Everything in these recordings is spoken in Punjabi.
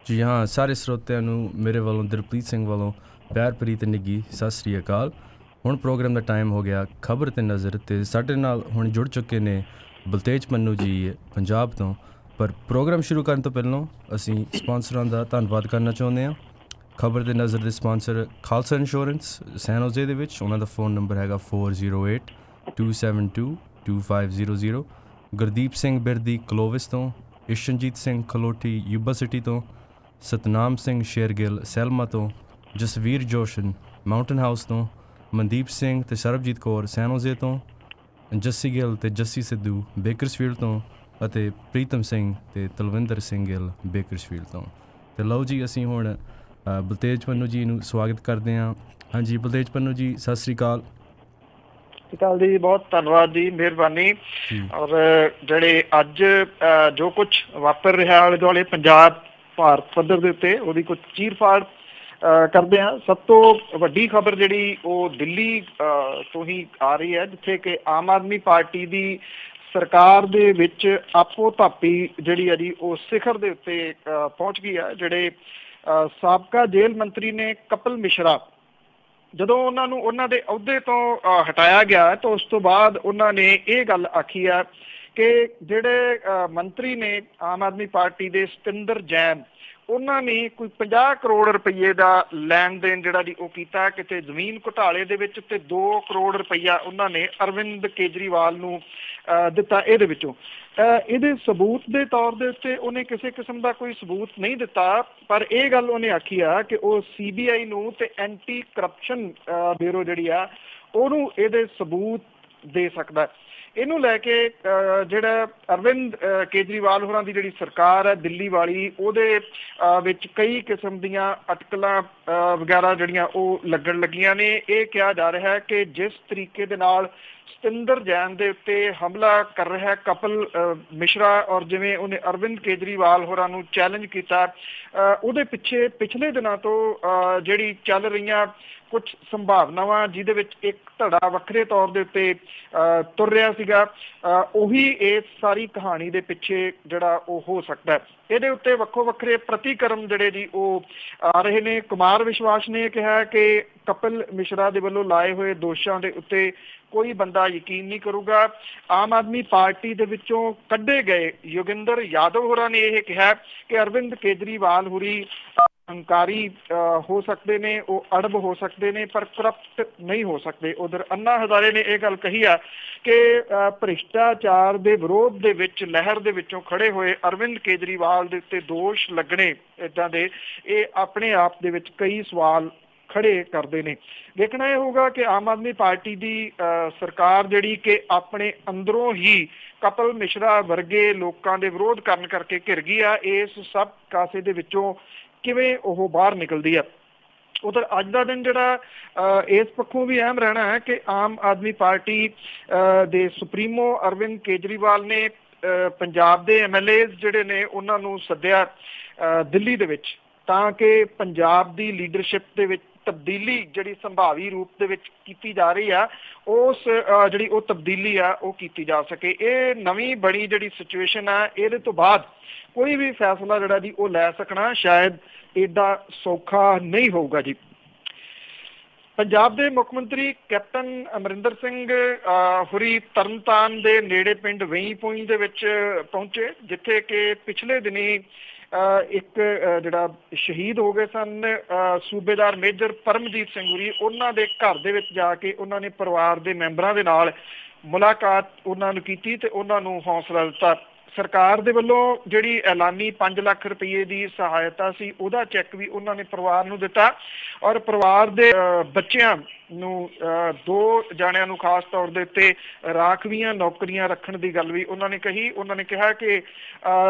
जी हाँ, सारे ਸਰੋਤਿਆਂ ਨੂੰ ਮੇਰੇ ਵੱਲੋਂ ਦਿਲਪ੍ਰੀਤ ਸਿੰਘ ਵੱਲੋਂ ਪਿਆਰ ਭਰੀ ਤੇ ਨਿੱਘੀ ਸਤਿ ਸ੍ਰੀ ਅਕਾਲ। ਹੁਣ ਪ੍ਰੋਗਰਾਮ ਦਾ ਟਾਈਮ ਹੋ ਗਿਆ ਖਬਰ ਤੇ ਨਜ਼ਰ, ਤੇ ਸਾਡੇ ਨਾਲ ਹੁਣ ਜੁੜ ਚੁੱਕੇ ਨੇ ਬਲਤੇਜ ਪੰਨੂ ਜੀ ਪੰਜਾਬ ਤੋਂ। ਪਰ ਪ੍ਰੋਗਰਾਮ ਸ਼ੁਰੂ ਕਰਨ ਤੋਂ ਪਹਿਲਾਂ ਅਸੀਂ ਸਪਾਂਸਰਾਂ ਦਾ ਧੰਨਵਾਦ ਕਰਨਾ ਚਾਹੁੰਦੇ ਹਾਂ। ਖਬਰ ਤੇ ਨਜ਼ਰ ਦੇ ਸਪਾਂਸਰ ਖਾਲਸਾ ਇੰਸ਼ੋਰੈਂਸ ਸੈਨ ਹੋਜ਼ੇ ਦੇ ਵਿੱਚ, ਉਹਨਾਂ ਦਾ ਫੋਨ ਨੰਬਰ ਹੈਗਾ 4082722500। ਗੁਰਦੀਪ ਸਿੰਘ ਬਿਰਦੀ ਕਲੋਵਿਸ ਤੋਂ, ਇਸ਼ਨਜੀਤ ਸਿੰਘ ਖਲੋਟੀ ਯੂਬਾ ਸਿਟੀ ਤੋਂ, ਸਤਨਾਮ ਸਿੰਘ ਸ਼ੇਰਗਿੱਲ ਸੈਲਮਾ ਤੋਂ, ਜਸਵੀਰ ਜੋਸ਼ਨ ਮਾਊਂਟਨ ਹਾਊਸ ਤੋਂ, ਮਨਦੀਪ ਸਿੰਘ ਅਤੇ ਸਰਬਜੀਤ ਕੌਰ ਸੈਨ ਹੋਜ਼ੇ ਤੋਂ, ਜੱਸੀ ਗਿੱਲ ਅਤੇ ਜੱਸੀ ਸਿੱਧੂ ਬੇਕਰਸਫੀਲਡ ਤੋਂ, ਅਤੇ ਪ੍ਰੀਤਮ ਸਿੰਘ ਅਤੇ ਤਲਵਿੰਦਰ ਸਿੰਘ ਗਿੱਲ ਬੇਕਰਸਫੀਲਡ ਤੋਂ। ਅਤੇ ਲਓ ਜੀ, ਅਸੀਂ ਹੁਣ ਬਲਤੇਜ ਪੰਨੂ ਜੀ ਨੂੰ ਸਵਾਗਤ ਕਰਦੇ ਹਾਂ। ਹਾਂਜੀ ਬਲਤੇਜ ਪੰਨੂ ਜੀ, ਸਤਿ ਸ਼੍ਰੀ ਅਕਾਲ। ਸਤਿ ਸ਼੍ਰੀ ਅਕਾਲ ਜੀ, ਬਹੁਤ ਧੰਨਵਾਦ ਜੀ, ਮਿਹਰਬਾਨੀ। ਔਰ ਜਿਹੜੇ ਅੱਜ ਜੋ ਕੁਛ ਵਾਪਰ ਰਿਹਾ ਆਲੇ ਦੁਆਲੇ ਪੰਜਾਬ ਭਾਰਤ ਪੱਧਰ ਦੇ ਉੱਤੇ, ਉਹਦੀ ਕੁਛ ਚੀਰ ਫਾੜ ਕਰਦੇ ਹਾਂ। ਸਭ ਤੋਂ ਵੱਡੀ ਖਬਰ ਜਿਹੜੀ ਉਹ ਦਿੱਲੀ ਤੋਂ ਹੀ ਆ ਰਹੀ ਹੈ, ਜਿੱਥੇ ਕਿ ਆਮ ਆਦਮੀ ਪਾਰਟੀ ਦੀ ਸਰਕਾਰ ਦੇ ਵਿੱਚ ਆਪੋ ਧਾਪੀ ਜਿਹੜੀ ਹੈ ਜੀ ਉਹ ਸਿਖਰ ਦੇ ਉੱਤੇ ਪਹੁੰਚ ਗਈ ਹੈ। ਜਿਹੜੇ ਸਾਬਕਾ ਜੇਲ੍ਹ ਮੰਤਰੀ ਨੇ ਕਪਿਲ ਮਿਸ਼ਰਾ, ਜਦੋਂ ਉਹਨਾਂ ਨੂੰ ਉਹਨਾਂ ਦੇ ਅਹੁਦੇ ਤੋਂ ਹਟਾਇਆ ਗਿਆ ਤਾਂ ਉਸ ਤੋਂ ਬਾਅਦ ਉਹਨਾਂ ਨੇ ਇਹ ਗੱਲ ਆਖੀ ਹੈ ਕਿ ਜਿਹੜੇ ਮੰਤਰੀ ਨੇ ਆਮ ਆਦਮੀ ਪਾਰਟੀ ਦੇ ਸਤਿੰਦਰ ਜੈਨ, ਉਹਨਾਂ ਨੇ ਕੋਈ 50 ਕਰੋੜ ਰੁਪਈਏ ਦਾ ਲੈਣ ਦੇਣ ਜਿਹੜਾ ਜੀ ਉਹ ਕੀਤਾ ਕਿਤੇ ਜ਼ਮੀਨ ਘੁਟਾਲੇ ਦੇ ਵਿੱਚ, ਤੇ 2 ਕਰੋੜ ਰੁਪਈਆ ਉਹਨਾਂ ਨੇ ਅਰਵਿੰਦ ਕੇਜਰੀਵਾਲ ਨੂੰ ਦਿੱਤਾ। ਇਹਦੇ ਵਿੱਚੋਂ ਇਹਦੇ ਸਬੂਤ ਦੇ ਤੌਰ ਦੇ ਉੱਤੇ ਉਹਨੇ ਕਿਸੇ ਕਿਸਮ ਦਾ ਕੋਈ ਸਬੂਤ ਨਹੀਂ ਦਿੱਤਾ, ਪਰ ਇਹ ਗੱਲ ਉਹਨੇ ਆਖੀ ਆ ਕਿ ਉਹ CBI ਨੂੰ ਤੇ ਐਂਟੀ ਕਰਪਸ਼ਨ ਬਿਊਰੋ ਜਿਹੜੀ ਆ ਉਹਨੂੰ ਇਹਦੇ ਸਬੂਤ ਦੇ ਸਕਦਾ। ਇਹਨੂੰ ਲੈ ਕੇ ਜਿਹੜਾ ਅਰਵਿੰਦ ਕੇਜਰੀਵਾਲ ਹੋਰਾਂ ਦੀ ਜਿਹੜੀ ਸਰਕਾਰ ਹੈ ਦਿੱਲੀ ਵਾਲੀ, ਉਹਦੇ ਵਿੱਚ ਕਈ ਕਿਸਮ ਦੀਆਂ ਅਟਕਲਾਂ ਵਗੈਰਾ ਜਿਹੜੀਆਂ ਉਹ ਲੱਗਣ ਲੱਗੀਆਂ ਨੇ। ਇਹ ਕਿਹਾ ਜਾ ਰਿਹਾ ਹੈ ਕਿ ਜਿਸ ਤਰੀਕੇ ਦੇ ਨਾਲ ਸਤਿੰਦਰ ਜੈਨ ਦੇ ਉੱਤੇ ਹਮਲਾ ਕਰ ਰਿਹਾ ਕਪਿਲ ਮਿਸ਼ਰਾ, ਔਰ ਜਿਵੇਂ ਉਹਨੇ ਅਰਵਿੰਦ ਕੇਜਰੀਵਾਲ ਹੋਰਾਂ ਨੂੰ ਚੈਲੰਜ ਕੀਤਾ, ਉਹਦੇ ਪਿੱਛੇ ਪਿਛਲੇ ਦਿਨਾਂ ਤੋਂ ਜਿਹੜੀ ਚੱਲ ਰਹੀਆਂ ਕੁਛ ਸੰਭਾਵਨਾਵਾਂ, ਜਿਹਦੇ ਵਿੱਚ ਇੱਕ ਧੜਾ ਵੱਖਰੇ ਤੌਰ ਦੇ ਉੱਤੇ ਤੁਰ ਰਿਹਾ ਸੀਗਾ, ਉਹੀ ਇਸ ਸਾਰੀ ਕਹਾਣੀ ਦੇ ਪਿੱਛੇ ਜਿਹੜਾ ਉਹ ਹੋ ਸਕਦਾ। ਇਹਦੇ ਉੱਤੇ ਵੱਖੋ ਵੱਖਰੇ ਪ੍ਰਤੀਕਰਮ ਜਿਹੜੇ ਜੀ ਉਹ ਆ ਰਹੇ ਨੇ। ਕੁਮਾਰ ਵਿਸ਼ਵਾਸ ਨੇ ਕਿਹਾ ਕਿ ਕਪਿਲ ਮਿਸ਼ਰਾ ਦੇ ਵੱਲੋਂ ਲਾਏ ਹੋਏ ਦੋਸ਼ਾਂ ਦੇ ਉੱਤੇ ਕੋਈ ਬੰਦਾ ਯਕੀਨ ਨਹੀਂ ਕਰੂਗਾ। ਆਮ ਆਦਮੀ ਪਾਰਟੀ ਦੇ ਵਿੱਚੋਂ ਕੱਢੇ ਗਏ ਯੋਗਿੰਦਰ ਯਾਦਵ ਹੋਰਾਂ ਨੇ ਇਹ ਕਿਹਾ ਕਿ ਅਰਵਿੰਦ ਕੇਜਰੀਵਾਲ ਹੋਰੀ ਹੰਕਾਰੀ ਹੋ ਸਕਦੇ ਨੇ, ਉਹ ਅੜਬ ਹੋ ਸਕਦੇ ਨੇ, ਪਰ ਕਰਪਟ ਨਹੀਂ ਹੋ ਸਕਦੇ। ਉਧਰ ਅੰਨਾ ਹਜ਼ਾਰੇ ਨੇ ਇਹ ਗੱਲ ਕਹੀ ਆ ਕਿ ਭ੍ਰਿਸ਼ਟਾਚਾਰ ਦੇ ਵਿਰੋਧ ਦੇ ਵਿੱਚ ਲਹਿਰ ਦੇ ਵਿੱਚੋਂ ਖੜੇ ਹੋਏ ਅਰਵਿੰਦ ਕੇਜਰੀਵਾਲ ਦੇ ਉੱਤੇ ਦੋਸ਼ ਲੱਗਣੇ ਇੱਦਾਂ ਦੇ, ਇਹ ਆਪਣੇ ਆਪ ਦੇ ਵਿੱਚ ਕਈ ਸਵਾਲ ਖੜੇ ਕਰਦੇ ਨੇ। ਦੇਖਣਾ ਇਹ ਹੋਊਗਾ ਕਿ ਆਮ ਆਦਮੀ ਪਾਰਟੀ ਦੀ ਸਰਕਾਰ ਜਿਹੜੀ ਕਿ ਆਪਣੇ ਅੰਦਰੋਂ ਹੀ ਕਪਿਲ ਮਿਸ਼ਰਾ ਵਰਗੇ ਲੋਕਾਂ ਦੇ ਵਿਰੋਧ ਕਰਨ ਕਰਕੇ ਘਿਰ ਗਈ ਆ, ਇਸ ਸਭ ਕਾਸੇ ਦੇ ਵਿੱਚੋਂ ਕਿਵੇਂ ਉਹ ਬਾਹਰ ਨਿਕਲਦੀ ਆ। ਉਧਰ ਅੱਜ ਦਾ ਦਿਨ ਜਿਹੜਾ ਇਸ ਪੱਖੋਂ ਵੀ ਅਹਿਮ ਰਹਿਣਾ ਹੈ ਕਿ ਆਮ ਆਦਮੀ ਪਾਰਟੀ ਦੇ ਸੁਪਰੀਮੋ ਅਰਵਿੰਦ ਕੇਜਰੀਵਾਲ ਨੇ ਪੰਜਾਬ ਦੇ MLAs ਜਿਹੜੇ ਨੇ ਉਹਨਾਂ ਨੂੰ ਸੱਦਿਆ ਦਿੱਲੀ ਦੇ ਵਿੱਚ, ਤਾਂ ਕਿ ਪੰਜਾਬ ਦੀ ਲੀਡਰਸ਼ਿਪ ਦੇ ਵਿੱਚ ਤਬਦੀਲੀ ਜਿਹੜੀ ਸੰਭਾਵੀ ਰੂਪ ਦੇ ਵਿੱਚ ਕੀਤੀ ਜਾ ਰਹੀ ਆ, ਉਸ ਜਿਹੜੀ ਉਹ ਤਬਦੀਲੀ ਆ ਉਹ ਕੀਤੀ ਜਾ ਸਕੇ। ਇਹ ਨਵੀਂ ਬਣੀ ਜਿਹੜੀ ਸਿਚੁਏਸ਼ਨ ਆ, ਇਹਦੇ ਤੋਂ ਬਾਅਦ ਕੋਈ ਵੀ ਫੈਸਲਾ ਜਿਹੜਾ ਜੀ ਉਹ ਲੈ ਸਕਣਾ ਸ਼ਾਇਦ ਏਡਾ ਸੌਖਾ ਨਹੀਂ ਹੋਊਗਾ ਜੀ। ਪੰਜਾਬ ਦੇ ਮੁੱਖ ਮੰਤਰੀ ਕੈਪਟਨ ਅਮਰਿੰਦਰ ਸਿੰਘ ਹੋਰੀ ਤਰਨਤਾਰਨ ਦੇ ਨੇੜੇ ਪਿੰਡ ਵੇਈ ਪੁੰਜ ਦੇ ਵਿੱਚ ਪਹੁੰਚੇ, ਜਿੱਥੇ ਕਿ ਪਿਛਲੇ ਦਿਨੀ ਇੱਕ ਜਿਹੜਾ ਸ਼ਹੀਦ ਹੋ ਗਏ ਸਨ ਸੂਬੇਦਾਰ ਮੇਜਰ ਪਰਮਜੀਤ ਸਿੰਘ ਹੋਰੀ, ਉਹਨਾਂ ਦੇ ਘਰ ਦੇ ਵਿੱਚ ਜਾ ਕੇ ਉਹਨਾਂ ਨੇ ਪਰਿਵਾਰ ਦੇ ਮੈਂਬਰਾਂ ਦੇ ਨਾਲ ਮੁਲਾਕਾਤ ਉਹਨਾਂ ਨੂੰ ਕੀਤੀ ਤੇ ਉਹਨਾਂ ਨੂੰ ਹੌਸਲਾ ਦਿੱਤਾ। ਸਰਕਾਰ ਦੇ ਵੱਲੋਂ ਜਿਹੜੀ ਐਲਾਨੀ 5 ਲੱਖ ਰੁਪਏ ਦੀ ਸਹਾਇਤਾ ਸੀ, ਉਹਦਾ ਚੈੱਕ ਵੀ ਉਹਨਾਂ ਨੇ ਪਰਿਵਾਰ ਨੂੰ ਦਿੱਤਾ, ਔਰ ਪਰਿਵਾਰ ਦੇ ਬੱਚਿਆਂ ਨੂੰ 2 ਜਾਣਿਆਂ ਨੂੰ ਖਾਸ ਤੌਰ ਦੇ ਉੱਤੇ ਰਾਖਵੀਆਂ ਨੌਕਰੀਆਂ ਰੱਖਣ ਦੀ ਗੱਲ ਵੀ ਉਹਨਾਂ ਨੇ ਕਹੀ। ਉਹਨਾਂ ਨੇ ਕਿਹਾ ਕਿ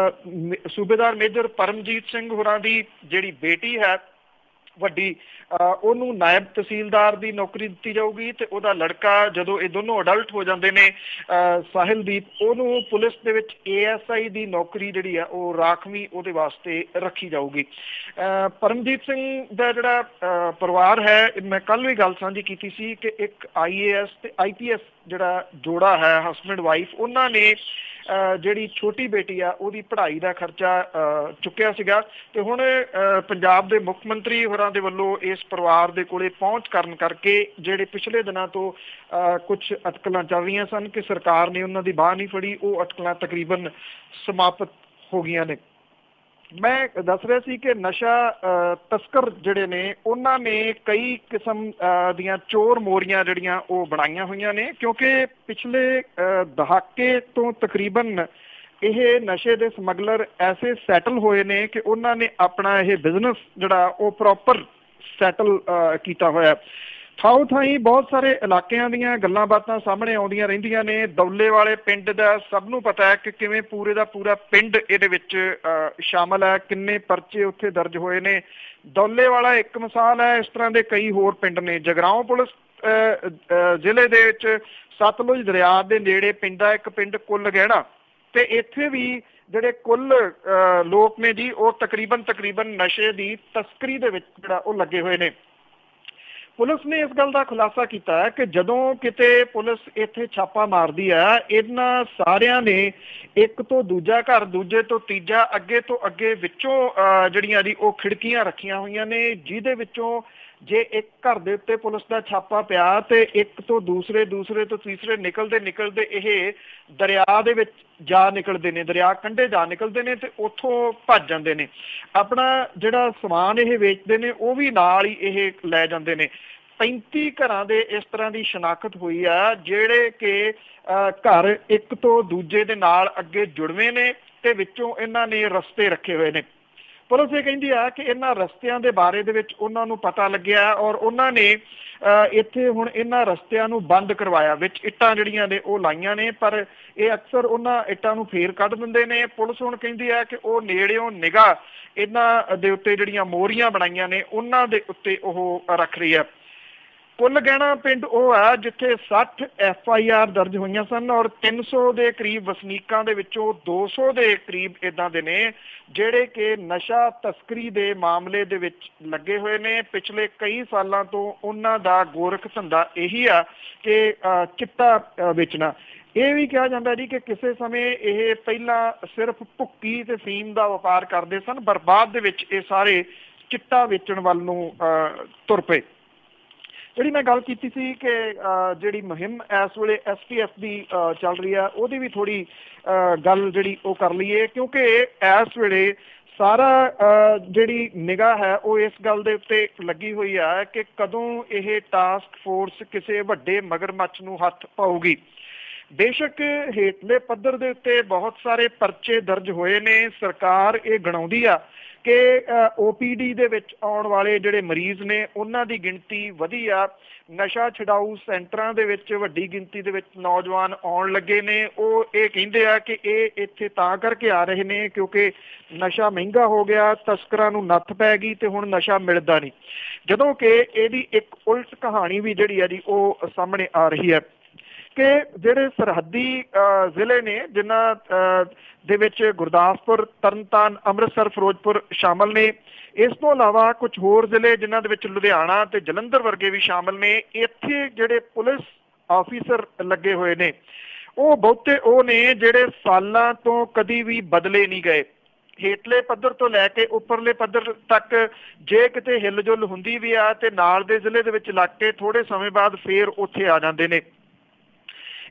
ਸੂਬੇਦਾਰ ਮੇਜਰ ਪਰਮਜੀਤ ਸਿੰਘ ਹੋਰਾਂ ਦੀ ਜਿਹੜੀ ਬੇਟੀ ਹੈ ਵੱਡੀ ਉਹਨੂੰ ਨਾਇਬ ਤਹਿਸੀਲਦਾਰ ਦੀ ਨੌਕਰੀ ਦਿੱਤੀ ਜਾਊਗੀ ਤੇ ਉਹਦਾ ਲੜਕਾ ਜਦੋਂ ਇਹ ਦੋਨੋਂ ਅਡਲਟ ਹੋ ਜਾਂਦੇ ਨੇ ਸਾਹਿਲਦੀਪ, ਉਹਨੂੰ ਪੁਲਿਸ ਦੇ ਵਿੱਚ ASI ਦੀ ਨੌਕਰੀ ਜਿਹੜੀ ਆ ਉਹ ਰਾਖਵੀਂ ਉਹਦੇ ਵਾਸਤੇ ਰੱਖੀ ਜਾਊਗੀ। ਪਰਮਜੀਤ ਸਿੰਘ ਦਾ ਜਿਹੜਾ ਪਰਿਵਾਰ ਹੈ, ਮੈਂ ਕੱਲ ਵੀ ਗੱਲ ਸਾਂਝੀ ਕੀਤੀ ਸੀ ਕਿ ਇੱਕ IAS ਤੇ IPS ਜਿਹੜਾ ਜੋੜਾ ਹੈ ਹਸਬੈਂਡ ਵਾਈਫ, ਉਹਨਾਂ ਨੇ ਜਿਹੜੀ ਛੋਟੀ ਬੇਟੀ ਆ ਉਹਦੀ ਪੜ੍ਹਾਈ ਦਾ ਖਰਚਾ ਚੁੱਕਿਆ ਸੀਗਾ ਤੇ ਹੁਣ ਪੰਜਾਬ ਦੇ ਮੁੱਖ ਮੰਤਰੀ ਹੋਰਾਂ ਦੇ ਵੱਲੋਂ ਇਸ ਪਰਿਵਾਰ ਦੇ ਕੋਲੇ ਪਹੁੰਚ ਕਰਨ ਕਰਕੇ ਜਿਹੜੇ ਪਿਛਲੇ ਦਿਨਾਂ ਤੋਂ ਕੁਝ ਅਟਕਲਾਂ ਚੱਲ ਰਹੀਆਂ ਸਨ ਕਿ ਸਰਕਾਰ ਨੇ ਉਹਨਾਂ ਦੀ ਬਾਂਹ ਨਹੀਂ ਫੜੀ, ਉਹ ਅਟਕਲਾਂ ਤਕਰੀਬਨ ਸਮਾਪਤ ਹੋ ਗਈਆਂ ਨੇ। ਮੈਂ ਦੱਸ ਰਿਹਾ ਸੀ ਕਿ ਨਸ਼ਾ ਤਸਕਰ ਜਿਹੜੇ ਨੇ ਉਹਨਾਂ ਨੇ ਕਈ ਕਿਸਮ ਦੀਆਂ ਚੋਰ ਮੋਰੀਆਂ ਜਿਹੜੀਆਂ ਉਹ ਬਣਾਈਆਂ ਹੋਈਆਂ ਨੇ, ਕਿਉਂਕਿ ਪਿਛਲੇ ਦਹਾਕੇ ਤੋਂ ਤਕਰੀਬਨ ਇਹ ਨਸ਼ੇ ਦੇ ਸਮਗਲਰ ਐਸੇ ਸੈਟਲ ਹੋਏ ਨੇ ਕਿ ਉਹਨਾਂ ਨੇ ਆਪਣਾ ਇਹ ਬਿਜ਼ਨਸ ਜਿਹੜਾ ਉਹ ਪ੍ਰੋਪਰ ਸੈਟਲ ਕੀਤਾ ਹੋਇਆ। ਥਾਂ ਥਾਈਂ ਬਹੁਤ ਸਾਰੇ ਇਲਾਕਿਆਂ ਦੀਆਂ ਗੱਲਾਂ ਬਾਤਾਂ ਸਾਹਮਣੇ ਆਉਂਦੀਆਂ ਰਹਿੰਦੀਆਂ ਨੇ। ਦੌਲੇ ਵਾਲੇ ਪਿੰਡ ਦਾ ਸਭ ਨੂੰ ਪਤਾ ਹੈ ਕਿ ਕਿਵੇਂ ਪੂਰੇ ਦਾ ਪੂਰਾ ਪਿੰਡ ਇਹਦੇ ਵਿੱਚ ਸ਼ਾਮਲ ਹੈ, ਕਿੰਨੇ ਪਰਚੇ ਉੱਥੇ ਦਰਜ ਹੋਏ ਨੇ। ਦੌਲੇ ਵਾਲਾ ਇੱਕ ਮਿਸਾਲ ਹੈ, ਇਸ ਤਰ੍ਹਾਂ ਦੇ ਕਈ ਹੋਰ ਪਿੰਡ ਨੇ। ਜਗਰਾਓਂ ਪੁਲਿਸ ਜ਼ਿਲ੍ਹੇ ਦੇ ਵਿੱਚ ਸਤਲੁਜ ਦਰਿਆ ਦੇ ਨੇੜੇ ਪੈਂਦਾ ਇੱਕ ਪਿੰਡ ਕੁੱਲ ਗਹਿਣਾ, ਤੇ ਇੱਥੇ ਵੀ ਜਿਹੜੇ ਕੁੱਲ ਲੋਕ ਨੇ ਜੀ ਉਹ ਤਕਰੀਬਨ ਨਸ਼ੇ ਦੀ ਤਸਕਰੀ ਦੇ ਵਿੱਚ ਜਿਹੜਾ ਉਹ ਲੱਗੇ ਹੋਏ ਨੇ। ਪੁਲਿਸ ਨੇ ਇਸ ਗੱਲ ਦਾ ਖੁਲਾਸਾ ਕੀਤਾ ਹੈ ਕਿ ਜਦੋਂ ਕਿਤੇ ਪੁਲਿਸ ਇੱਥੇ ਛਾਪਾ ਮਾਰਦੀ ਹੈ, ਇਹਨਾਂ ਸਾਰਿਆਂ ਨੇ ਇੱਕ ਤੋਂ ਦੂਜਾ ਘਰ, ਦੂਜੇ ਤੋਂ ਤੀਜਾ, ਅੱਗੇ ਤੋਂ ਅੱਗੇ ਵਿੱਚੋਂ ਜਿਹੜੀਆਂ ਦੀ ਉਹ ਖਿੜਕੀਆਂ ਰੱਖੀਆਂ ਹੋਈਆਂ ਨੇ, ਜਿਹਦੇ ਵਿੱਚੋਂ ਜੇ ਇੱਕ ਘਰ ਦੇ ਉੱਤੇ ਪੁਲਿਸ ਦਾ ਛਾਪਾ ਪਿਆ ਤੇ ਇੱਕ ਤੋਂ ਦੂਸਰੇ ਤੋਂ ਤੀਸਰੇ ਨਿਕਲਦੇ ਇਹ ਦਰਿਆ ਦੇ ਵਿੱਚ ਜਾ ਨਿਕਲਦੇ ਨੇ, ਦਰਿਆ ਕੰਢੇ ਜਾ ਨਿਕਲਦੇ ਨੇ ਤੇ ਉੱਥੋਂ ਭੱਜ ਜਾਂਦੇ ਨੇ। ਆਪਣਾ ਜਿਹੜਾ ਸਮਾਨ ਇਹ ਵੇਚਦੇ ਨੇ ਉਹ ਵੀ ਨਾਲ ਹੀ ਇਹ ਲੈ ਜਾਂਦੇ ਨੇ। 35 ਘਰਾਂ ਦੇ ਇਸ ਤਰ੍ਹਾਂ ਦੀ ਸ਼ਨਾਖਤ ਹੋਈ ਆ ਜਿਹੜੇ ਕਿ ਘਰ ਇੱਕ ਤੋਂ ਦੂਜੇ ਦੇ ਨਾਲ ਅੱਗੇ ਜੁੜਵੇਂ ਨੇ ਤੇ ਵਿੱਚੋਂ ਇਹਨਾਂ ਨੇ ਰਸਤੇ ਰੱਖੇ ਹੋਏ ਨੇ। ਪੁਲਿਸ ਇਹ ਕਹਿੰਦੀ ਆ ਕਿ ਇਹਨਾਂ ਰਸਤਿਆਂ ਦੇ ਬਾਰੇ ਦੇ ਵਿੱਚ ਉਹਨਾਂ ਨੂੰ ਪਤਾ ਲੱਗਿਆ ਔਰ ਉਹਨਾਂ ਨੇ ਇੱਥੇ ਹੁਣ ਇਹਨਾਂ ਰਸਤਿਆਂ ਨੂੰ ਬੰਦ ਕਰਵਾਇਆ। ਵਿੱਚ ਇੱਟਾਂ ਜਿਹੜੀਆਂ ਨੇ ਉਹ ਲਾਈਆਂ ਨੇ, ਪਰ ਇਹ ਅਕਸਰ ਉਹਨਾਂ ਇੱਟਾਂ ਨੂੰ ਫੇਰ ਕੱਢ ਦਿੰਦੇ ਨੇ। ਪੁਲਿਸ ਹੁਣ ਕਹਿੰਦੀ ਆ ਕਿ ਉਹ ਨੇੜਿਓਂ ਨਿਗਾਹ ਇਹਨਾਂ ਦੇ ਉੱਤੇ ਜਿਹੜੀਆਂ ਮੋਹਰੀਆਂ ਬਣਾਈਆਂ ਨੇ ਉਹਨਾਂ ਦੇ ਉੱਤੇ ਉਹ ਰੱਖ ਰਹੀ ਹੈ। ਕੁੱਲ ਗਹਿਣਾ ਪਿੰਡ ਉਹ ਆ ਜਿੱਥੇ 60 FIR ਦਰਜ ਹੋਈਆਂ ਸਨ ਔਰ 300 ਦੇ ਕਰੀਬ ਵਸਨੀਕਾਂ ਦੇ ਵਿੱਚੋਂ 200 ਦੇ ਕਰੀਬ ਇੱਦਾਂ ਦੇ ਨੇ ਜਿਹੜੇ ਕਿ ਨਸ਼ਾ ਤਸਕਰੀ ਦੇ ਮਾਮਲੇ ਦੇ ਵਿੱਚ ਲੱਗੇ ਹੋਏ ਨੇ। ਪਿਛਲੇ ਕਈ ਸਾਲਾਂ ਤੋਂ ਉਹਨਾਂ ਦਾ ਗੋਰਖ ਧੰਦਾ ਇਹੀ ਆ ਕਿ ਚਿੱਟਾ ਵੇਚਣਾ। ਇਹ ਵੀ ਕਿਹਾ ਜਾਂਦਾ ਜੀ ਕਿ ਕਿਸੇ ਸਮੇਂ ਇਹ ਪਹਿਲਾਂ ਸਿਰਫ ਭੁੱਕੀ ਤੇ ਫੀਮ ਦਾ ਵਪਾਰ ਕਰਦੇ ਸਨ, ਪਰ ਬਾਅਦ ਦੇ ਵਿੱਚ ਇਹ ਸਾਰੇ ਚਿੱਟਾ ਵੇਚਣ ਵੱਲ ਨੂੰ ਤੁਰ ਪਏ। ਜਿਹੜੀ ਮੈਂ ਗੱਲ ਕੀਤੀ ਸੀ ਕਿ ਜਿਹੜੀ ਮੁਹਿੰਮ ਇਸ ਵੇਲੇ STF ਦੀ ਚੱਲ ਰਹੀ ਆ, ਉਹਦੀ ਵੀ ਥੋੜ੍ਹੀ ਗੱਲ ਜਿਹੜੀ ਉਹ ਕਰ ਲਈਏ, ਕਿਉਂਕਿ ਇਸ ਵੇਲੇ ਸਾਰਾ ਜਿਹੜੀ ਨਿਗਾਹ ਹੈ ਉਹ ਇਸ ਗੱਲ ਦੇ ਉੱਤੇ ਲੱਗੀ ਹੋਈ ਆ ਕਿ ਕਦੋਂ ਇਹ ਟਾਸਕ ਫੋਰਸ ਕਿਸੇ ਵੱਡੇ ਮਗਰਮੱਛ ਨੂੰ ਹੱਥ ਪਾਊਗੀ। ਬੇਸ਼ੱਕ ਹੇਠਲੇ ਪੱਧਰ ਦੇ ਉੱਤੇ ਬਹੁਤ ਸਾਰੇ ਪਰਚੇ ਦਰਜ ਹੋਏ ਨੇ। ਸਰਕਾਰ ਇਹ ਗਣਾਉਂਦੀ ਆ ਕਿ OPD ਦੇ ਵਿੱਚ ਆਉਣ ਵਾਲੇ ਜਿਹੜੇ ਮਰੀਜ਼ ਨੇ ਉਹਨਾਂ ਦੀ ਗਿਣਤੀ ਵਧੀ ਆ। ਨਸ਼ਾ ਛਡਾਊ ਸੈਂਟਰਾਂ ਦੇ ਵਿੱਚ ਵੱਡੀ ਗਿਣਤੀ ਦੇ ਵਿੱਚ ਨੌਜਵਾਨ ਆਉਣ ਲੱਗੇ ਨੇ। ਉਹ ਇਹ ਕਹਿੰਦੇ ਆ ਕਿ ਇਹ ਇੱਥੇ ਤਾਂ ਕਰਕੇ ਆ ਰਹੇ ਨੇ ਕਿਉਂਕਿ ਨਸ਼ਾ ਮਹਿੰਗਾ ਹੋ ਗਿਆ, ਤਸਕਰਾਂ ਨੂੰ ਨੱਥ ਪੈ ਗਈ ਤੇ ਹੁਣ ਨਸ਼ਾ ਮਿਲਦਾ ਨਹੀਂ। ਜਦੋਂ ਕਿ ਇਹਦੀ ਇੱਕ ਉਲਟ ਕਹਾਣੀ ਵੀ ਜਿਹੜੀ ਆ ਜੀ ਉਹ ਸਾਹਮਣੇ ਆ ਰਹੀ ਹੈ ਕਿ ਜਿਹੜੇ ਸਰਹੱਦੀ ਜ਼ਿਲ੍ਹੇ ਨੇ ਜਿਨ੍ਹਾਂ ਦੇ ਵਿੱਚ ਗੁਰਦਾਸਪੁਰ, ਤਰਨਤਾਰਨ, ਅੰਮ੍ਰਿਤਸਰ, ਫਿਰੋਜ਼ਪੁਰ ਸ਼ਾਮਲ ਨੇ, ਇਸ ਤੋਂ ਇਲਾਵਾ ਕੁਝ ਹੋਰ ਜ਼ਿਲ੍ਹੇ ਜਿਨ੍ਹਾਂ ਦੇ ਵਿੱਚ ਲੁਧਿਆਣਾ ਤੇ ਜਲੰਧਰ ਵਰਗੇ ਵੀ ਸ਼ਾਮਲ ਨੇ, ਇੱਥੇ ਜਿਹੜੇ ਪੁਲਿਸ ਆਫੀਸਰ ਲੱਗੇ ਹੋਏ ਨੇ ਉਹ ਬਹੁਤੇ ਉਹ ਨੇ ਜਿਹੜੇ ਸਾਲਾਂ ਤੋਂ ਕਦੀ ਵੀ ਬਦਲੇ ਨਹੀਂ ਗਏ। ਹੇਠਲੇ ਪੱਧਰ ਤੋਂ ਲੈ ਕੇ ਉੱਪਰਲੇ ਪੱਧਰ ਤੱਕ ਜੇ ਕਿਤੇ ਹਿੱਲ-ਜੁਲ ਹੁੰਦੀ ਵੀ ਆ ਤੇ ਨਾਲ ਦੇ ਜ਼ਿਲ੍ਹੇ ਦੇ ਵਿੱਚ ਲੱਗ ਕੇ ਥੋੜੇ ਸਮੇਂ ਬਾਅਦ ਫੇਰ ਉੱਥੇ ਆ ਜਾਂਦੇ ਨੇ।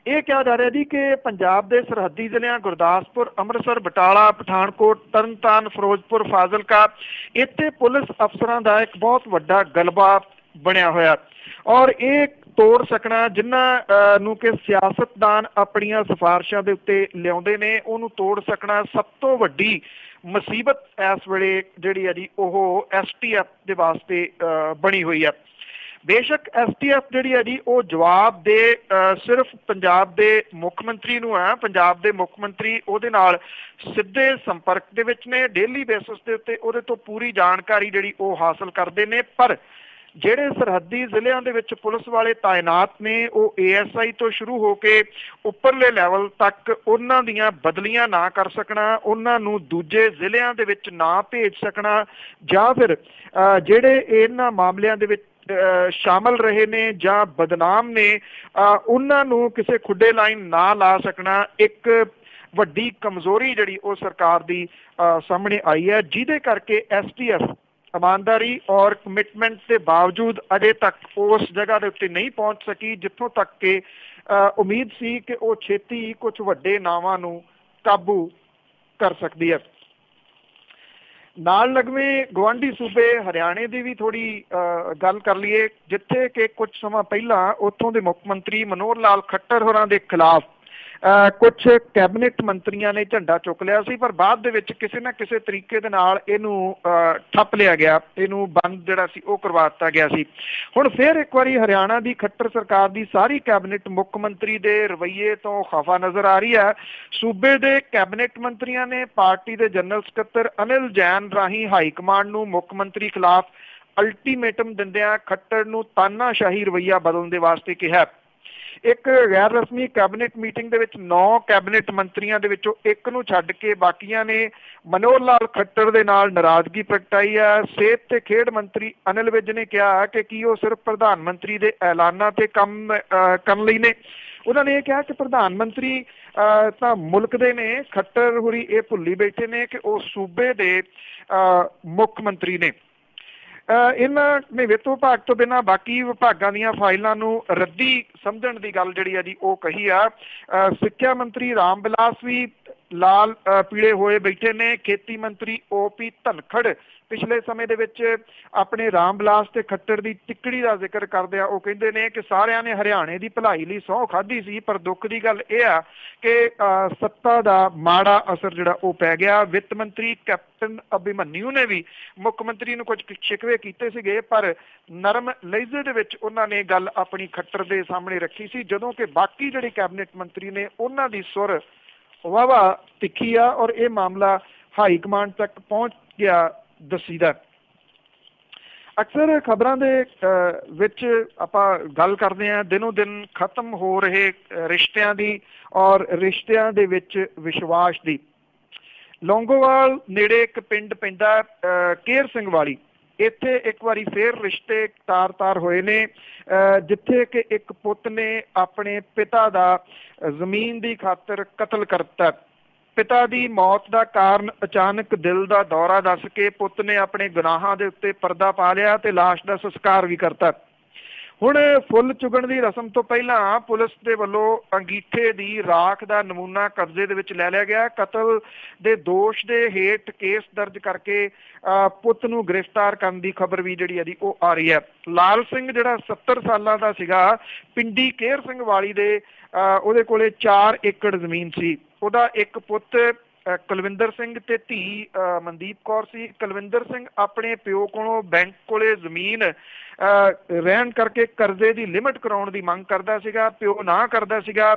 ਇਹ ਕਿਹਾ ਜਾ ਰਿਹਾ ਜੀ ਕਿ ਪੰਜਾਬ ਦੇ ਸਰਹੱਦੀ ਜ਼ਿਲ੍ਹਿਆਂ ਗੁਰਦਾਸਪੁਰ, ਅੰਮ੍ਰਿਤਸਰ, ਬਟਾਲਾ, ਪਠਾਨਕੋਟ, ਤਰਨਤਾਰਨ, ਫਿਰੋਜ਼ਪੁਰ, ਫਾਜ਼ਿਲਕਾ, ਇੱਥੇ ਪੁਲਿਸ ਅਫਸਰਾਂ ਦਾ ਇੱਕ ਬਹੁਤ ਵੱਡਾ ਗਲਬਾ ਬਣਿਆ ਹੋਇਆ ਔਰ ਇਹ ਤੋੜ ਸਕਣਾ ਜਿਨ੍ਹਾਂ ਨੂੰ ਕਿ ਸਿਆਸਤਦਾਨ ਆਪਣੀਆਂ ਸਿਫਾਰਿਸ਼ਾਂ ਦੇ ਉੱਤੇ ਲਿਆਉਂਦੇ ਨੇ, ਉਹਨੂੰ ਤੋੜ ਸਕਣਾ ਸਭ ਤੋਂ ਵੱਡੀ ਮੁਸੀਬਤ ਇਸ ਵੇਲੇ ਜਿਹੜੀ ਹੈ ਜੀ ਉਹ STF ਦੇ ਵਾਸਤੇ ਬਣੀ ਹੋਈ ਹੈ। बेशक STF जिहड़ी है जी वो जवाब दे सिर्फ पंजाब दे मुख मंत्री नूं है। पंजाब दे मुख मंत्री उहदे नाल सिद्धे संपर्क दे विच ने, डेली बेसिस दे उत्ते उहदे तो पूरी जानकारी जिहड़ी वो हासिल करदे ने। पर ਜਿਹੜੇ ਸਰਹੱਦੀ ਜ਼ਿਲ੍ਹਿਆਂ ਦੇ ਵਿੱਚ ਪੁਲਿਸ ਵਾਲੇ ਤਾਇਨਾਤ ਨੇ ਉਹ ASI ਤੋਂ ਸ਼ੁਰੂ ਹੋ ਕੇ ਉੱਪਰਲੇ ਲੈਵਲ ਤੱਕ ਉਹਨਾਂ ਦੀਆਂ ਬਦਲੀਆਂ ਨਾ ਕਰ ਸਕਣਾ, ਉਹਨਾਂ ਨੂੰ ਦੂਜੇ ਜ਼ਿਲ੍ਹਿਆਂ ਦੇ ਵਿੱਚ ਨਾ ਭੇਜ ਸਕਣਾ, ਜਾਂ ਫਿਰ ਜਿਹੜੇ ਇਹਨਾਂ ਮਾਮਲਿਆਂ ਦੇ ਵਿੱਚ ਸ਼ਾਮਲ ਰਹੇ ਨੇ ਜਾਂ ਬਦਨਾਮ ਨੇ ਉਹਨਾਂ ਨੂੰ ਕਿਸੇ ਖੁੱਡੇ ਲਾਈਨ ਨਾ ਲਾ ਸਕਣਾ ਇੱਕ ਵੱਡੀ ਕਮਜ਼ੋਰੀ ਜਿਹੜੀ ਉਹ ਸਰਕਾਰ ਦੀ ਸਾਹਮਣੇ ਆਈ ਹੈ, ਜਿਹਦੇ ਕਰਕੇ STF ईमानदारी और कमिटमेंट के बावजूद अजे तक उस जगह के उत्ते नहीं पहुँच सकी जिथों तक के उम्मीद सी कि वो छेती कुछ वड्डे नावां नूं काबू कर सकती है। नाल लगवे गवांढी सूबे हरियाणे की भी थोड़ी गल कर लीए, जिथे कि कुछ समा पहला उत्थों के मुख मंत्री मनोहर लाल खट्टर होरां दे खिलाफ कुछ कैबिनेट मंत्रियों ने झंडा चुक लिया सी, पर बाद दे विच किसी ना किसी तरीके दे नाल इहनूं ठप लिया गया, इहनूं बंद जिहड़ा सी ओह करवा दित्ता गया सी। हुण फिर एक बारी हरियाणा की खट्टर सरकार की सारी कैबिनेट मुख मंत्री दे रवैये तो खफा नज़र आ रही है। सूबे दे कैबिनेट मंत्रियों ने पार्टी के जनरल सकत्तर अनिल जैन राही हाई कमांड नूं मुख मंत्री खिलाफ अल्टीमेटम दिंदिआं खट्टर नूं तानाशाही रवैया बदलण दे वास्ते कहा। एक गैर रस्मी कैबिनेट मीटिंग दे विच 9 कैबिनेट मंत्रियों दे विचों एक नूं छड्ड के बाकियां ने मनोहर लाल खट्टर दे नाल नाराजगी प्रगटाई है। सेहत ते खेड मंत्री अनिल विज ने कहा कि वो सिर्फ प्रधानमंत्री दे ऐलानां ते काम करन लई ने। उन्होंने यह कहा कि प्रधानमंत्री तां मुल्क दे ने, खट्टर होरी ये भुल्ली बैठे ने कि वो सूबे दे मुख मंत्री ने। इन्हां ने वित्त विभाग तो बिना बाकी विभागां दीयां फाइलां नूं रद्दी समझण दी गल जिहड़ी है जी वो कही आ। सिक्ख्या मंत्री राम बिलास भी लाल पीले होए बैठे ने। खेती मंत्री OP धनखड़ पिछले समय दे विच अपने राम बिलास ते खट्टर दी टिकड़ी का जिक्र करदे वो कहिंदे ने कि सारियां ने हरियाणे दी भलाई लई सौं खाधी सी, पर दुख दी गल इह आ कि सत्ता दा माड़ा असर जिहड़ा वो पै गया। वित्त मंत्री कैप्टन अभिमन्यू ने भी मुख मंत्री नूं कुछ शिकवे कीते सीगे, पर नरम लहजे दे विच उन्हां ने गल अपनी खट्टर दे सामने रखी सी, जदों कि बाकी जिहड़े कैबिनेट मंत्री ने उन्हां दी सुर वाहवा तिखी आ और यह मामला हाई कमांड तक पहुंच गया दसीदा। अक्सर खबरों के विच आपां गल करते हैं दिनों दिन खत्म हो रहे रिश्तियां दी और रिश्तियां दे विच विश्वास दी। लौंगोवाल नेड़े एक पिंड पैंदा केर सिंह वाली, इत्थे एक बारी फिर रिश्ते तार तार होए ने, जिथे कि एक पुत ने अपने पिता दा जमीन की खातर कतल करता। पिता की मौत का कारण अचानक दिल का दौरा दस के पुत ने अपने गुनाहां दे उत्ते पर्दा पा लिया ते लाश का संस्कार भी करता। हुण फुल चुगण की रस्म तो पहला पुलिस के वलों अंगीठे की राख का नमूना कब्जे दे विच लै लिया गया। कतल के दोष के हेठ केस दर्ज करके पुत नूं गिरफ्तार करने की खबर भी जिहड़ी है वो आ रही है। लाल सिंह जिहड़ा 70 सालां दा सीगा, पिंडी केर सिंह वाली दे ਉਹਦੇ ਕੋਲੇ 4 ਏਕੜ ਜ਼ਮੀਨ ਸੀ। ਉਹਦਾ ਇੱਕ ਪੁੱਤ ਕੁਲਵਿੰਦਰ ਸਿੰਘ ਤੇ ਧੀ ਮਨਦੀਪ ਕੌਰ ਸੀ। ਕੁਲਵਿੰਦਰ ਸਿੰਘ ਆਪਣੇ ਪਿਓ ਕੋਲੋਂ ਬੈਂਕ ਕੋਲੇ ਜ਼ਮੀਨ ਰਹਿਣ ਕਰਕੇ ਕਰਜ਼ੇ ਦੀ ਲਿਮਟ ਕਰਾਉਣ ਦੀ ਮੰਗ ਕਰਦਾ ਸੀਗਾ, ਪਿਓ ਨਾ ਕਰਦਾ ਸੀਗਾ।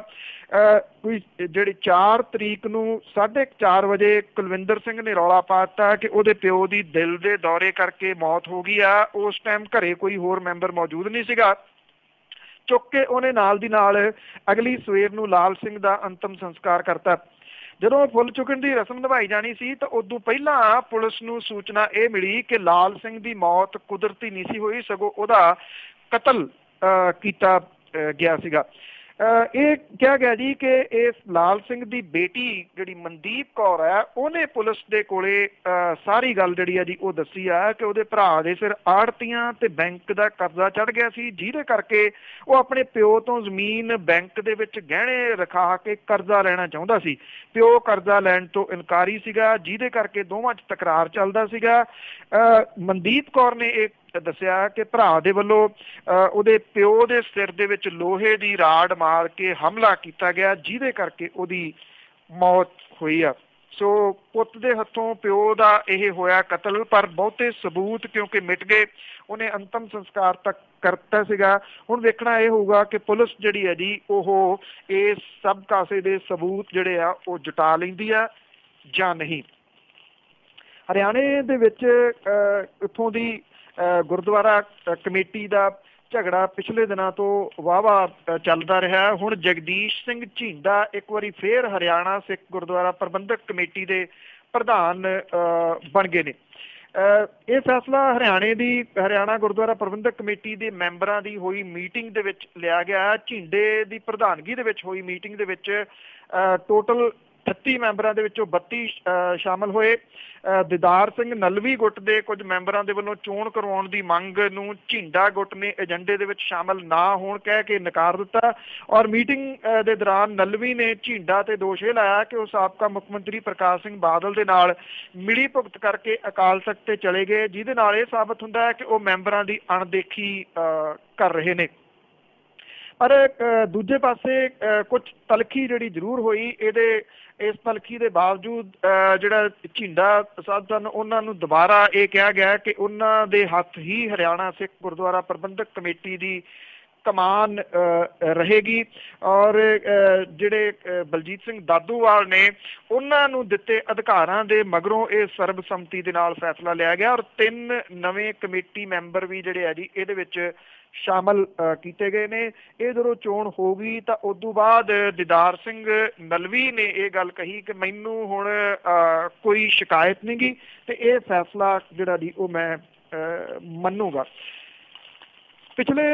ਕੋਈ ਜਿਹੜੀ 4 ਤਰੀਕ ਨੂੰ 4:30 ਵਜੇ ਕੁਲਵਿੰਦਰ ਸਿੰਘ ਨੇ ਰੌਲਾ ਪਾ ਦਿੱਤਾ ਕਿ ਉਹਦੇ ਪਿਓ ਦੀ ਦਿਲ ਦੇ ਦੌਰੇ ਕਰਕੇ ਮੌਤ ਹੋ ਗਈ ਆ। ਉਸ ਟਾਈਮ ਘਰੇ ਕੋਈ ਹੋਰ ਮੈਂਬਰ ਮੌਜੂਦ ਨਹੀਂ ਸੀਗਾ। चुक के उन्हें नाल दी नाल अगली सवेर नूं लाल सिंह दा अंतिम संस्कार करता। जदों फुल चुकण की रस्म निभाई जानी सी तो उदों पहला पुलिस नूं सूचना यह मिली कि लाल सिंह की मौत कुदरती नहीं सी हुई, सगों उहदा कतल कीता गया सीगा। ਇਹ ਕਿਹਾ ਗਿਆ ਜੀ ਕਿ ਇਸ ਲਾਲ ਸਿੰਘ ਦੀ ਬੇਟੀ ਜਿਹੜੀ ਮਨਦੀਪ ਕੌਰ ਹੈ ਉਹਨੇ ਪੁਲਿਸ ਦੇ ਕੋਲੇ ਸਾਰੀ ਗੱਲ ਜਿਹੜੀ ਹੈ ਜੀ ਉਹ ਦੱਸੀ ਆ ਕਿ ਉਹਦੇ ਭਰਾ ਦੇ ਸਿਰ ਆੜਤੀਆਂ ਤੇ ਬੈਂਕ ਦਾ ਕਰਜ਼ਾ ਚੜ ਗਿਆ ਸੀ, ਜਿਹਦੇ ਕਰਕੇ ਉਹ ਆਪਣੇ ਪਿਓ ਤੋਂ ਜ਼ਮੀਨ ਬੈਂਕ ਦੇ ਵਿੱਚ ਗਹਿਣੇ ਰਖਾ ਕੇ ਕਰਜ਼ਾ ਲੈਣਾ ਚਾਹੁੰਦਾ ਸੀ। ਪਿਓ ਕਰਜ਼ਾ ਲੈਣ ਤੋਂ ਇਨਕਾਰੀ ਸੀਗਾ, ਜਿਹਦੇ ਕਰਕੇ ਦੋਵਾਂ 'ਚ ਤਕਰਾਰ ਚੱਲਦਾ ਸੀਗਾ। ਮਨਦੀਪ ਕੌਰ ਨੇ ਇਹ ਦੱਸਿਆ ਕਿ ਭਰਾ ਦੇ ਵੱਲੋਂ ਉਹਦੇ ਪਿਓ ਦੇ ਸਿਰ ਦੇ ਵਿੱਚ ਲੋਹੇ ਦੀ ਰਾੜ ਮਾਰ ਕੇ ਹਮਲਾ ਕੀਤਾ ਗਿਆ, ਜਿਹਦੇ ਕਰਕੇ ਉਹਦੀ ਮੌਤ ਹੋਈ ਆ। ਸੋ ਪੁੱਤ ਦੇ ਹੱਥੋਂ ਪਿਓ ਦਾ ਇਹ ਹੋਇਆ ਕਤਲ, ਪਰ ਬਹੁਤੇ ਸਬੂਤ ਕਿਉਂਕਿ ਮਿਟ ਗਏ, ਉਹਨੇ ਅੰਤਮ ਸੰਸਕਾਰ ਤੱਕ ਕਰਤਾ ਸੀਗਾ। ਹੁਣ ਵੇਖਣਾ ਇਹ ਹੋਊਗਾ ਕਿ ਪੁਲਿਸ ਜਿਹੜੀ ਹੈ ਜੀ ਉਹ ਇਸ ਸਭ ਕਾਸੇ ਦੇ ਸਬੂਤ ਜਿਹੜੇ ਆ ਉਹ ਜੁਟਾ ਲੈਂਦੀ ਆ ਜਾਂ ਨਹੀਂ। ਹਰਿਆਣੇ ਦੇ ਵਿੱਚ ਇੱਥੋਂ ਦੀ ਗੁਰਦੁਆਰਾ ਕਮੇਟੀ ਦਾ ਝਗੜਾ ਪਿਛਲੇ ਦਿਨਾਂ ਤੋਂ ਵਾਹਵਾ ਚੱਲਦਾ ਰਿਹਾ। ਹੁਣ ਜਗਦੀਸ਼ ਸਿੰਘ ਝੀਂਡਾ ਇੱਕ ਵਾਰੀ ਫੇਰ ਹਰਿਆਣਾ ਸਿੱਖ ਗੁਰਦੁਆਰਾ ਪ੍ਰਬੰਧਕ ਕਮੇਟੀ ਦੇ ਪ੍ਰਧਾਨ ਬਣ ਗਏ ਨੇ। ਇਹ ਫੈਸਲਾ ਹਰਿਆਣਾ ਗੁਰਦੁਆਰਾ ਪ੍ਰਬੰਧਕ ਕਮੇਟੀ ਦੇ ਮੈਂਬਰਾਂ ਦੀ ਹੋਈ ਮੀਟਿੰਗ ਦੇ ਵਿੱਚ ਲਿਆ ਗਿਆ। ਝੀਂਡੇ ਦੀ ਪ੍ਰਧਾਨਗੀ ਦੇ ਵਿੱਚ ਹੋਈ ਮੀਟਿੰਗ ਦੇ ਵਿੱਚ ਟੋਟਲ 38 ਮੈਂਬਰਾਂ ਦੇ ਵਿੱਚੋਂ 32 ਸ਼ਾਮਲ ਹੋਏ। ਦੀਦਾਰ ਸਿੰਘ ਨਲਵੀ ਗੁੱਟ ਦੇ ਕੁਝ ਮੈਂਬਰਾਂ ਦੇ ਵੱਲੋਂ ਚੋਣ ਕਰਵਾਉਣ ਦੀ ਮੰਗ ਨੂੰ ਝੀਂਡਾ ਗੁੱਟ ਨੇ ਏਜੰਡੇ ਦੇ ਵਿੱਚ ਸ਼ਾਮਲ ਨਾ ਹੋਣ ਕਹਿ ਕੇ ਨਕਾਰ ਦਿੱਤਾ। ਔਰ ਮੀਟਿੰਗ ਦੇ ਦੌਰਾਨ ਨਲਵੀ ਨੇ ਝੀਂਡਾ ਤੇ ਦੋਸ਼ ਇਹ ਲਾਇਆ ਕਿ ਉਹ ਸਾਬਕਾ ਮੁੱਖ ਮੰਤਰੀ ਪ੍ਰਕਾਸ਼ ਸਿੰਘ ਬਾਦਲ ਦੇ ਨਾਲ ਮਿਲੀ ਭੁਗਤ ਕਰਕੇ ਅਕਾਲ ਤਖ਼ਤ ਤੇ ਚਲੇ ਗਏ, ਜਿਹਦੇ ਨਾਲ ਇਹ ਸਾਬਤ ਹੁੰਦਾ ਹੈ ਕਿ ਉਹ ਮੈਂਬਰਾਂ ਦੀ ਅਣਦੇਖੀ ਕਰ ਰਹੇ ਨੇ। ਪਰ ਦੂਜੇ ਪਾਸੇ ਕੁਝ ਤਲਖੀ ਜਿਹੜੀ ਜ਼ਰੂਰ ਹੋਈ। ਇਸ ਤਲਖੀ ਦੇ ਬਾਵਜੂਦ ਜਿਹੜਾ ਝੀਂਡਾ ਸਾਹਿਬ ਸਨ ਉਹਨਾਂ ਨੂੰ ਦੁਬਾਰਾ ਇਹ ਕਿਹਾ ਗਿਆ ਕਿ ਉਹਨਾਂ ਦੇ ਹੱਥ ਹੀ ਹਰਿਆਣਾ ਸਿੱਖ ਗੁਰਦੁਆਰਾ ਪ੍ਰਬੰਧਕ ਕਮੇਟੀ ਦੀ ਕਮਾਨ ਰਹੇਗੀ। ਔਰ ਜਿਹੜੇ ਬਲਜੀਤ ਸਿੰਘ ਦਾਦੂਵਾਲ ਨੇ ਉਹਨਾਂ ਨੂੰ ਦਿੱਤੇ ਅਧਿਕਾਰਾਂ ਦੇ ਮਗਰੋਂ ਇਹ ਸਰਬਸੰਮਤੀ ਦੇ ਨਾਲ ਫੈਸਲਾ ਲਿਆ ਗਿਆ। ਔਰ 3 ਨਵੇਂ ਕਮੇਟੀ ਮੈਂਬਰ ਵੀ ਜਿਹੜੇ ਆ ਜੀ ਇਹਦੇ ਵਿੱਚ ਸ਼ਾਮਲ ਕੀਤੇ ਗਏ ਨੇ। ਇਹ ਜਦੋਂ ਚੋਣ ਹੋ ਗਈ ਤਾਂ ਉਸ ਤੋਂ ਬਾਅਦ ਦੀਦਾਰ ਸਿੰਘ ਨਲਵੀ ਨੇ ਇਹ ਗੱਲ ਕਹੀ ਕਿ ਮੈਨੂੰ ਹੁਣ ਕੋਈ ਸ਼ਿਕਾਇਤ ਨਹੀਂ ਗੀ ਤੇ ਇਹ ਫੈਸਲਾ ਜਿਹੜਾ ਜੀ ਉਹ ਮੈਂ ਮੰਨੂਗਾ। ਪਿਛਲੇ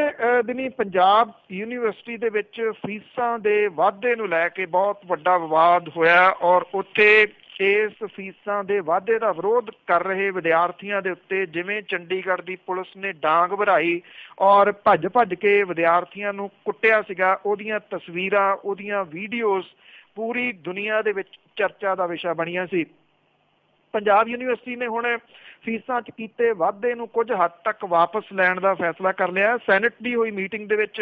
ਦਿਨੀ ਪੰਜਾਬ ਯੂਨੀਵਰਸਿਟੀ ਦੇ ਵਿੱਚ ਫੀਸਾਂ ਦੇ ਵਾਧੇ ਨੂੰ ਲੈ ਕੇ ਬਹੁਤ ਵੱਡਾ ਵਿਵਾਦ ਹੋਇਆ ਔਰ ਉੱਥੇ ਇਸ ਫੀਸਾਂ ਦੇ ਵਾਧੇ ਦਾ ਵਿਰੋਧ ਕਰ ਰਹੇ ਵਿਦਿਆਰਥੀਆਂ ਦੇ ਉੱਤੇ ਜਿਵੇਂ ਚੰਡੀਗੜ੍ਹ ਦੀ ਪੁਲਿਸ ਨੇ ਡਾਂਗ ਭਰਾਈ ਔਰ ਭੱਜ ਕੇ ਵਿਦਿਆਰਥੀਆਂ ਨੂੰ ਕੁੱਟਿਆ ਸੀਗਾ, ਉਹਦੀਆਂ ਤਸਵੀਰਾਂ, ਉਹਦੀਆਂ ਵੀਡੀਓਜ਼ ਪੂਰੀ ਦੁਨੀਆ ਦੇ ਵਿੱਚ ਚਰਚਾ ਦਾ ਵਿਸ਼ਾ ਬਣੀਆਂ ਸੀ। ਪੰਜਾਬ ਯੂਨੀਵਰਸਿਟੀ ਨੇ ਹੁਣ ਫੀਸਾਂ 'ਚ ਕੀਤੇ ਵਾਧੇ ਨੂੰ ਕੁਝ ਹੱਦ ਤੱਕ ਵਾਪਸ ਲੈਣ ਦਾ ਫੈਸਲਾ ਕਰ ਲਿਆ। ਸੈਨੇਟ ਦੀ ਹੋਈ ਮੀਟਿੰਗ ਦੇ ਵਿੱਚ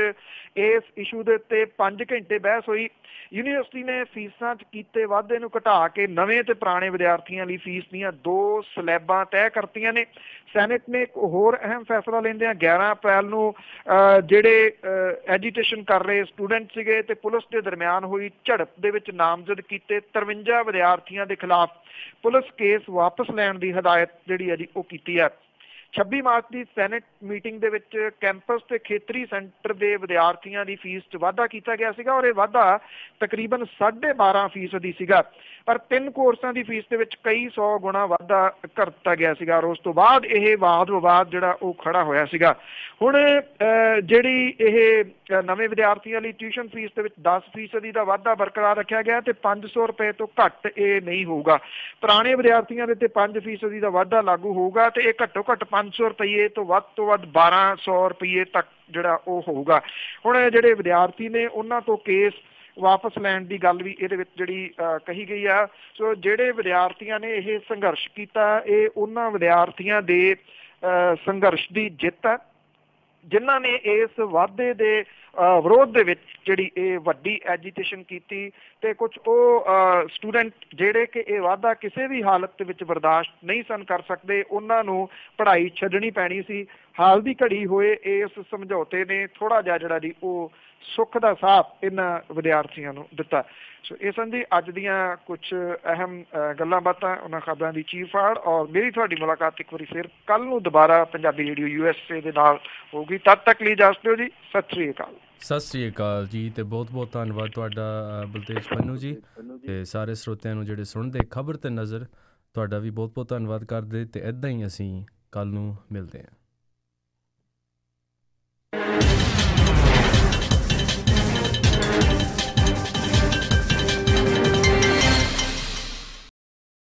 ਇਸ ਇਸ਼ੂ ਦੇ ਉੱਤੇ 5 ਘੰਟੇ ਬਹਿਸ ਹੋਈ। ਯੂਨੀਵਰਸਿਟੀ ਨੇ ਫੀਸਾਂ 'ਚ ਕੀਤੇ ਵਾਧੇ ਨੂੰ ਘਟਾ ਕੇ ਨਵੇਂ ਤੇ ਪੁਰਾਣੇ ਵਿਦਿਆਰਥੀਆਂ ਲਈ ਫੀਸ ਦੀਆਂ 2 ਸਲੈਬਾਂ ਤੈਅ ਕਰਤੀਆਂ ਨੇ। ਸੈਨੇਟ ਨੇ ਇੱਕ ਹੋਰ ਅਹਿਮ ਫੈਸਲਾ ਲੈਂਦਿਆਂ 11 ਅਪ੍ਰੈਲ ਨੂੰ ਜਿਹੜੇ ਐਜੀਟੇਸ਼ਨ ਕਰ ਰਹੇ ਸਟੂਡੈਂਟ ਸੀਗੇ ਤੇ ਪੁਲਿਸ ਦੇ ਦਰਮਿਆਨ ਹੋਈ ਝੜਪ ਦੇ ਵਿੱਚ ਨਾਮਜ਼ਦ ਕੀਤੇ 53 ਵਿਦਿਆਰਥੀਆਂ ਦੇ ਖਿਲਾਫ ਪੁਲਿਸ ਕੇਸ ਵਾਪਸ ਲੈਣ ਦੀ ਹਦਾਇਤ ਜਿਹੜੀ ਹੈ ਜੀ ਉਹ ਕੀਤੀ ਹੈ। 26 ਮਾਰਚ ਦੀ ਸੈਨੇਟ ਮੀਟਿੰਗ ਦੇ ਵਿੱਚ ਕੈਂਪਸ ਤੇ ਖੇਤਰੀ ਸੈਂਟਰ ਦੇ ਵਿਦਿਆਰਥੀਆਂ ਦੀ ਫੀਸ 'ਚ ਵਾਧਾ ਕੀਤਾ ਗਿਆ ਸੀਗਾ ਔਰ ਇਹ ਵਾਧਾ ਤਕਰੀਬਨ 12.5% ਸੀਗਾ। ਪਰ 3 ਕੋਰਸਾਂ ਦੀ ਫੀਸ ਦੇ ਵਿੱਚ ਕਈ 100 ਗੁਣਾ ਵਾਧਾ ਕਰ ਦਿੱਤਾ ਗਿਆ ਸੀਗਾ ਔਰ ਉਸ ਤੋਂ ਬਾਅਦ ਇਹ ਵਾਦ ਵਿਵਾਦ ਜਿਹੜਾ ਉਹ ਖੜਾ ਹੋਇਆ ਸੀਗਾ। ਹੁਣ ਜਿਹੜੀ ਇਹ ਨਵੇਂ ਵਿਦਿਆਰਥੀਆਂ ਲਈ ਟਿਊਸ਼ਨ ਫੀਸ ਦੇ ਵਿੱਚ 10% ਦਾ ਵਾਧਾ ਬਰਕਰਾਰ ਰੱਖਿਆ ਗਿਆ ਤੇ 500 ਰੁਪਏ ਤੋਂ ਘੱਟ ਇਹ ਨਹੀਂ ਹੋਊਗਾ। ਪੁਰਾਣੇ ਵਿਦਿਆਰਥੀਆਂ ਦੇ ਤੇ 5% ਦਾ ਵਾਧਾ ਲਾਗੂ ਹੋਊਗਾ ਤੇ ਇਹ ਘੱਟੋ ਘੱਟ 500 ਰੁਪਏ ਤੋਂ ਵੱਧ 1200 ਰੁਪਏ ਤੱਕ ਜਿਹੜਾ ਉਹ ਹੋਊਗਾ। ਹੁਣ ਜਿਹੜੇ ਵਿਦਿਆਰਥੀ ਨੇ ਉਹਨਾਂ ਤੋਂ ਕੇਸ ਵਾਪਸ ਲੈਣ ਦੀ ਗੱਲ ਵੀ ਇਹਦੇ ਵਿੱਚ ਜਿਹੜੀ ਕਹੀ ਗਈ ਆ। ਸੋ ਜਿਹੜੇ ਵਿਦਿਆਰਥੀਆਂ ਨੇ ਇਹ ਸੰਘਰਸ਼ ਕੀਤਾ ਇਹ ਉਹਨਾਂ ਵਿਦਿਆਰਥੀਆਂ ਦੇ ਸੰਘਰਸ਼ ਦੀ ਜਿੱਤ ਹੈ ਜਿਨ੍ਹਾਂ ਨੇ ਇਸ ਵਾਧੇ ਦੇ ਵਿਰੋਧ ਦੇ ਵਿੱਚ ਜਿਹੜੀ ਇਹ ਵੱਡੀ ਐਜੀਟੇਸ਼ਨ ਕੀਤੀ ਤੇ ਕੁਝ ਉਹ ਸਟੂਡੈਂਟ ਜਿਹੜੇ ਕਿ ਇਹ ਵਾਧਾ ਕਿਸੇ ਵੀ ਹਾਲਤ ਦੇ ਵਿੱਚ ਬਰਦਾਸ਼ਤ ਨਹੀਂ ਸਨ ਕਰ ਸਕਦੇ ਉਹਨਾਂ ਨੂੰ ਪੜ੍ਹਾਈ ਛੱਡਣੀ ਪੈਣੀ ਸੀ। ਹਾਲ ਦੀ ਘੜੀ ਹੋਏ ਇਸ ਸਮਝੌਤੇ ਨੇ ਥੋੜ੍ਹਾ ਜਿਹਾ ਜਿਹੜਾ ਜੀ ਉਹ ਸੁੱਖ ਦਾ ਸਾਹ ਇਹਨਾਂ ਵਿਦਿਆਰਥੀਆਂ ਨੂੰ ਦਿੱਤਾ। ਸੋ ਇਹ ਸਨ ਜੀ ਅੱਜ ਦੀਆਂ ਕੁਝ ਅਹਿਮ ਗੱਲਾਂ ਬਾਤਾਂ ਉਹਨਾਂ ਖਬਰਾਂ ਦੀ ਚੀਰ ਫਾੜ ਔਰ ਮੇਰੀ ਤੁਹਾਡੀ ਮੁਲਾਕਾਤ ਇੱਕ ਵਾਰੀ ਫਿਰ ਕੱਲ੍ਹ ਨੂੰ ਦੁਬਾਰਾ ਪੰਜਾਬੀ ਰੇਡੀਓ USA ਦੇ ਨਾਲ ਹੋਊਗੀ। ਤਦ ਤੱਕ ਲਈ ਇਜਾਜ਼ਤ ਦਿਓ ਜੀ। ਸਤਿ ਸ੍ਰੀ ਅਕਾਲ। ਸਤਿ ਸ੍ਰੀ ਅਕਾਲ ਜੀ ਤੇ ਬਹੁਤ ਬਹੁਤ ਧੰਨਵਾਦ ਤੁਹਾਡਾ ਬਲਤੇਜ ਪੰਨੂ ਜੀ ਤੇ ਸਾਰੇ ਸਰੋਤਿਆਂ ਨੂੰ ਜਿਹੜੇ ਸੁਣਦੇ ਖਬਰ ਤੇ ਨਜ਼ਰ ਤੁਹਾਡਾ ਵੀ ਬਹੁਤ ਬਹੁਤ ਧੰਨਵਾਦ ਕਰਦੇ ਤੇ ਇੱਦਾਂ ਹੀ ਅਸੀਂ ਕੱਲ੍ਹ ਨੂੰ ਮਿਲਦੇ ਹਾਂ।